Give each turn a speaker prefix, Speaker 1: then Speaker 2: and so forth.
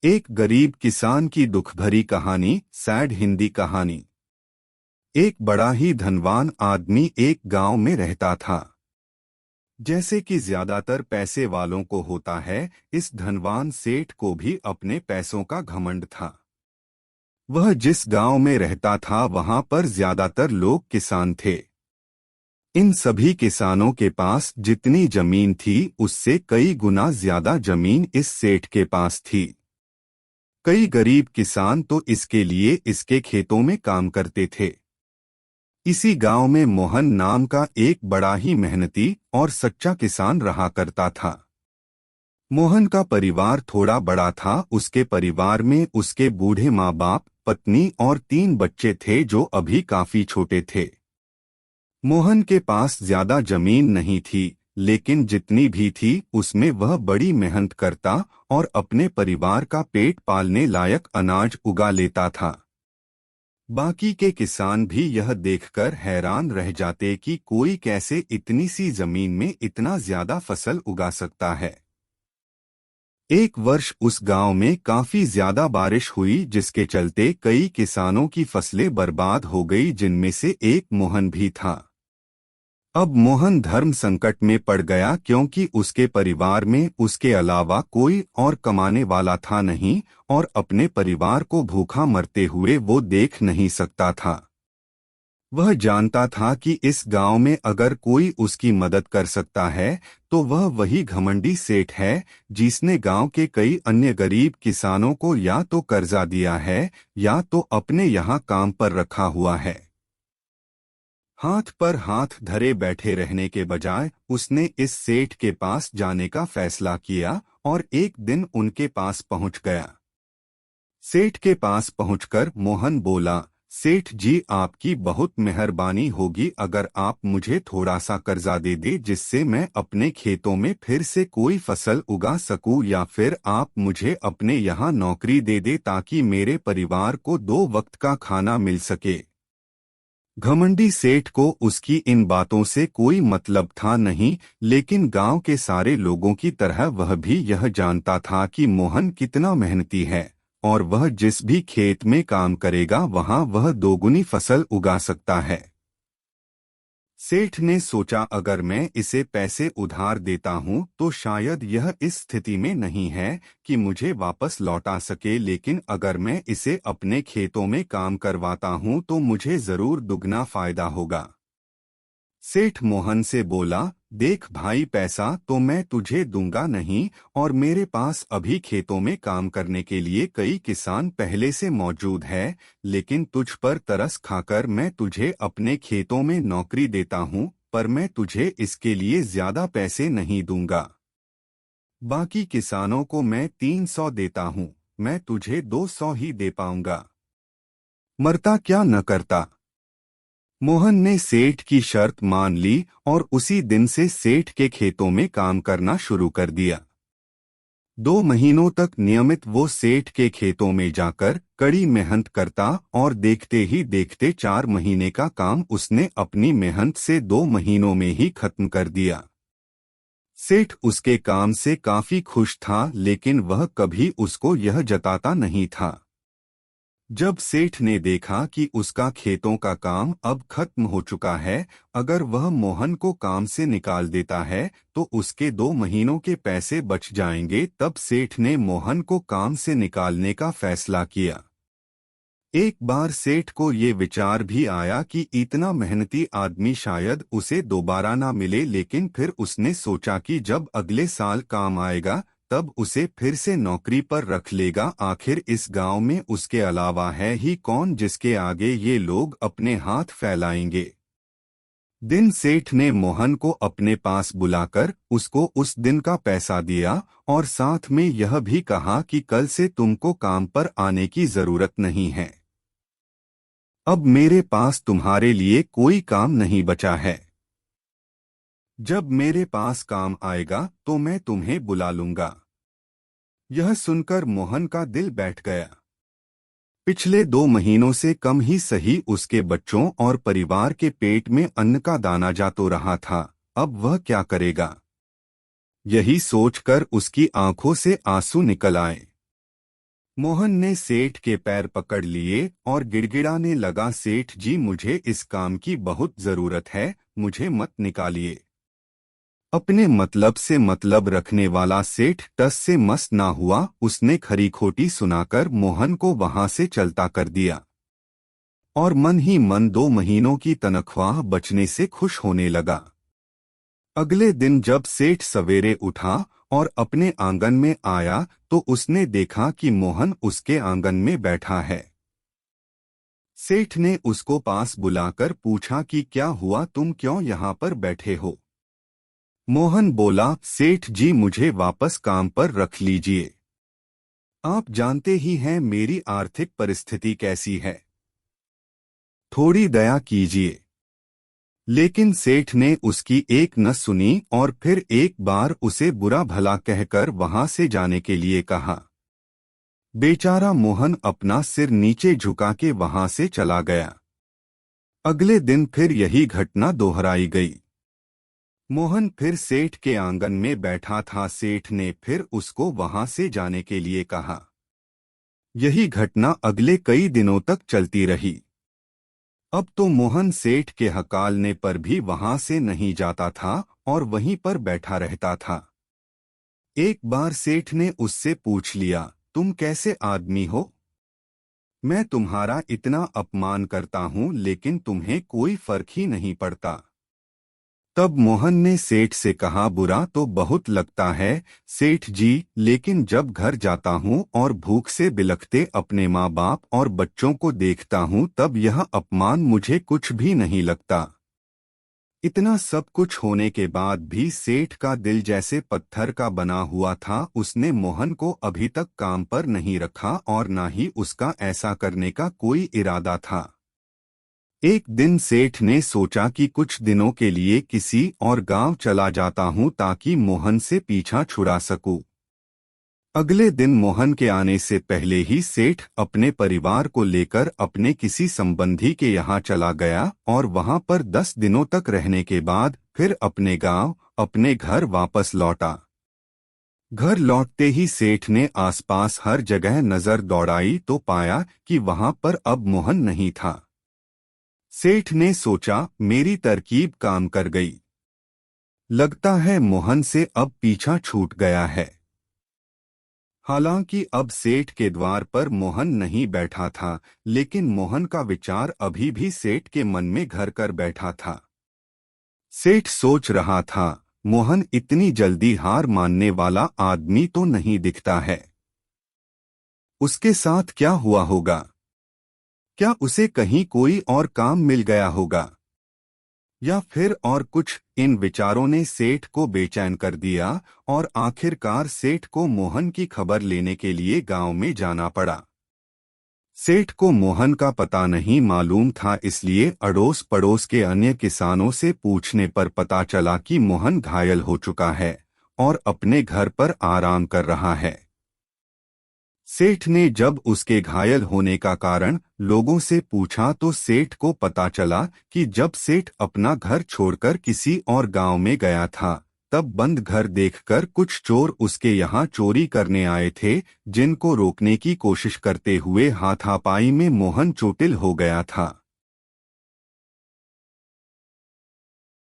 Speaker 1: एक गरीब किसान की दुखभरी कहानी। सैड हिंदी कहानी। एक बड़ा ही धनवान आदमी एक गांव में रहता था। जैसे कि ज्यादातर पैसे वालों को होता है, इस धनवान सेठ को भी अपने पैसों का घमंड था। वह जिस गांव में रहता था वहां पर ज्यादातर लोग किसान थे। इन सभी किसानों के पास जितनी जमीन थी उससे कई गुना ज्यादा जमीन इस सेठ के पास थी। कई गरीब किसान तो इसके लिए इसके खेतों में काम करते थे। इसी गांव में मोहन नाम का एक बड़ा ही मेहनती और सच्चा किसान रहा करता था। मोहन का परिवार थोड़ा बड़ा था। उसके परिवार में उसके बूढ़े माँ बाप, पत्नी और 3 बच्चे थे जो अभी काफी छोटे थे। मोहन के पास ज्यादा जमीन नहीं थी, लेकिन जितनी भी थी उसमें वह बड़ी मेहनत करता और अपने परिवार का पेट पालने लायक अनाज उगा लेता था। बाकी के किसान भी यह देखकर हैरान रह जाते कि कोई कैसे इतनी सी जमीन में इतना ज्यादा फसल उगा सकता है। एक वर्ष उस गांव में काफी ज्यादा बारिश हुई, जिसके चलते कई किसानों की फसलें बर्बाद हो गई, जिनमें से एक मोहन भी था। अब मोहन धर्म संकट में पड़ गया, क्योंकि उसके परिवार में उसके अलावा कोई और कमाने वाला था नहीं और अपने परिवार को भूखा मरते हुए वो देख नहीं सकता था। वह जानता था कि इस गांव में अगर कोई उसकी मदद कर सकता है तो वह वही घमंडी सेठ है, जिसने गांव के कई अन्य गरीब किसानों को या तो कर्जा दिया है या तो अपने यहाँ काम पर रखा हुआ है। हाथ पर हाथ धरे बैठे रहने के बजाय उसने इस सेठ के पास जाने का फैसला किया और एक दिन उनके पास पहुंच गया। सेठ के पास पहुंचकर मोहन बोला, सेठ जी, आपकी बहुत मेहरबानी होगी अगर आप मुझे थोड़ा सा कर्जा दे दे, जिससे मैं अपने खेतों में फिर से कोई फसल उगा सकूं, या फिर आप मुझे अपने यहाँ नौकरी दे दे ताकि मेरे परिवार को 2 वक्त का खाना मिल सके। घमंडी सेठ को उसकी इन बातों से कोई मतलब था नहीं, लेकिन गांव के सारे लोगों की तरह वह भी यह जानता था कि मोहन कितना मेहनती है और वह जिस भी खेत में काम करेगा वहां वह 2 गुनी फसल उगा सकता है। सेठ ने सोचा, अगर मैं इसे पैसे उधार देता हूं तो शायद यह इस स्थिति में नहीं है कि मुझे वापस लौटा सके, लेकिन अगर मैं इसे अपने खेतों में काम करवाता हूं तो मुझे जरूर दुगना फायदा होगा। सेठ मोहन से बोला, देख भाई, पैसा तो मैं तुझे दूंगा नहीं और मेरे पास अभी खेतों में काम करने के लिए कई किसान पहले से मौजूद है, लेकिन तुझ पर तरस खाकर मैं तुझे अपने खेतों में नौकरी देता हूँ, पर मैं तुझे इसके लिए ज्यादा पैसे नहीं दूंगा। बाकी किसानों को मैं 300 देता हूँ, मैं तुझे 200 ही दे पाऊंगा। मरता क्या न करता। मोहन ने सेठ की शर्त मान ली और उसी दिन से सेठ के खेतों में काम करना शुरू कर दिया। 2 महीनों तक नियमित वो सेठ के खेतों में जाकर कड़ी मेहनत करता और देखते ही देखते 4 महीने का काम उसने अपनी मेहनत से 2 महीनों में ही खत्म कर दिया। सेठ उसके काम से काफी खुश था, लेकिन वह कभी उसको यह जताता नहीं था। जब सेठ ने देखा कि उसका खेतों का काम अब खत्म हो चुका है, अगर वह मोहन को काम से निकाल देता है तो उसके 2 महीनों के पैसे बच जाएंगे, तब सेठ ने मोहन को काम से निकालने का फैसला किया। एक बार सेठ को ये विचार भी आया कि इतना मेहनती आदमी शायद उसे दोबारा ना मिले, लेकिन फिर उसने सोचा कि जब अगले साल काम आएगा तब उसे फिर से नौकरी पर रख लेगा। आखिर इस गांव में उसके अलावा है ही कौन जिसके आगे ये लोग अपने हाथ फैलाएंगे। दिन सेठ ने मोहन को अपने पास बुलाकर उसको उस दिन का पैसा दिया और साथ में यह भी कहा कि कल से तुमको काम पर आने की जरूरत नहीं है। अब मेरे पास तुम्हारे लिए कोई काम नहीं बचा है। जब मेरे पास काम आएगा तो मैं तुम्हें बुला लूंगा। यह सुनकर मोहन का दिल बैठ गया। पिछले 2 महीनों से कम ही सही उसके बच्चों और परिवार के पेट में अन्न का दाना जा तो रहा था, अब वह क्या करेगा। यही सोचकर उसकी आंखों से आंसू निकल आए। मोहन ने सेठ के पैर पकड़ लिए और गिड़गिड़ाने लगा, सेठ जी मुझे इस काम की बहुत जरूरत है, मुझे मत निकालिए। अपने मतलब से मतलब रखने वाला सेठ टस से मस ना हुआ। उसने खरी खोटी सुनाकर मोहन को वहां से चलता कर दिया और मन ही मन 2 महीनों की तनख्वाह बचने से खुश होने लगा। अगले दिन जब सेठ सवेरे उठा और अपने आंगन में आया तो उसने देखा कि मोहन उसके आंगन में बैठा है। सेठ ने उसको पास बुलाकर पूछा कि क्या हुआ, तुम क्यों यहाँ पर बैठे हो? मोहन बोला, सेठ जी मुझे वापस काम पर रख लीजिए। आप जानते ही हैं मेरी आर्थिक परिस्थिति कैसी है, थोड़ी दया कीजिए। लेकिन सेठ ने उसकी एक न सुनी और फिर एक बार उसे बुरा भला कहकर वहां से जाने के लिए कहा। बेचारा मोहन अपना सिर नीचे झुका के वहां से चला गया। अगले दिन फिर यही घटना दोहराई गई। मोहन फिर सेठ के आंगन में बैठा था। सेठ ने फिर उसको वहां से जाने के लिए कहा। यही घटना अगले कई दिनों तक चलती रही। अब तो मोहन सेठ के हकालने पर भी वहां से नहीं जाता था और वहीं पर बैठा रहता था। एक बार सेठ ने उससे पूछ लिया, तुम कैसे आदमी हो? मैं तुम्हारा इतना अपमान करता हूं लेकिन तुम्हें कोई फर्क ही नहीं पड़ता। तब मोहन ने सेठ से कहा, बुरा तो बहुत लगता है सेठ जी, लेकिन जब घर जाता हूँ और भूख से बिलखते अपने माँ बाप और बच्चों को देखता हूँ तब यह अपमान मुझे कुछ भी नहीं लगता। इतना सब कुछ होने के बाद भी सेठ का दिल जैसे पत्थर का बना हुआ था। उसने मोहन को अभी तक काम पर नहीं रखा और न ही उसका ऐसा करने का कोई इरादा था। एक दिन सेठ ने सोचा कि कुछ दिनों के लिए किसी और गांव चला जाता हूं ताकि मोहन से पीछा छुड़ा सकूं। अगले दिन मोहन के आने से पहले ही सेठ अपने परिवार को लेकर अपने किसी संबंधी के यहाँ चला गया और वहां पर 10 दिनों तक रहने के बाद फिर अपने गांव अपने घर वापस लौटा। घर लौटते ही सेठ ने आसपास हर जगह नजर दौड़ाई तो पाया कि वहां पर अब मोहन नहीं था। सेठ ने सोचा, मेरी तरकीब काम कर गई, लगता है मोहन से अब पीछा छूट गया है। हालांकि अब सेठ के द्वार पर मोहन नहीं बैठा था, लेकिन मोहन का विचार अभी भी सेठ के मन में घर कर बैठा था। सेठ सोच रहा था, मोहन इतनी जल्दी हार मानने वाला आदमी तो नहीं दिखता है। उसके साथ क्या हुआ होगा? क्या उसे कहीं कोई और काम मिल गया होगा या फिर और कुछ? इन विचारों ने सेठ को बेचैन कर दिया और आखिरकार सेठ को मोहन की खबर लेने के लिए गांव में जाना पड़ा। सेठ को मोहन का पता नहीं मालूम था, इसलिए अड़ोस पड़ोस के अन्य किसानों से पूछने पर पता चला कि मोहन घायल हो चुका है और अपने घर पर आराम कर रहा है। सेठ ने जब उसके घायल होने का कारण लोगों से पूछा तो सेठ को पता चला कि जब सेठ अपना घर छोड़कर किसी और गांव में गया था तब बंद घर देखकर कुछ चोर उसके यहाँ चोरी करने आए थे, जिनको रोकने की कोशिश करते हुए हाथापाई में मोहन चोटिल हो गया था।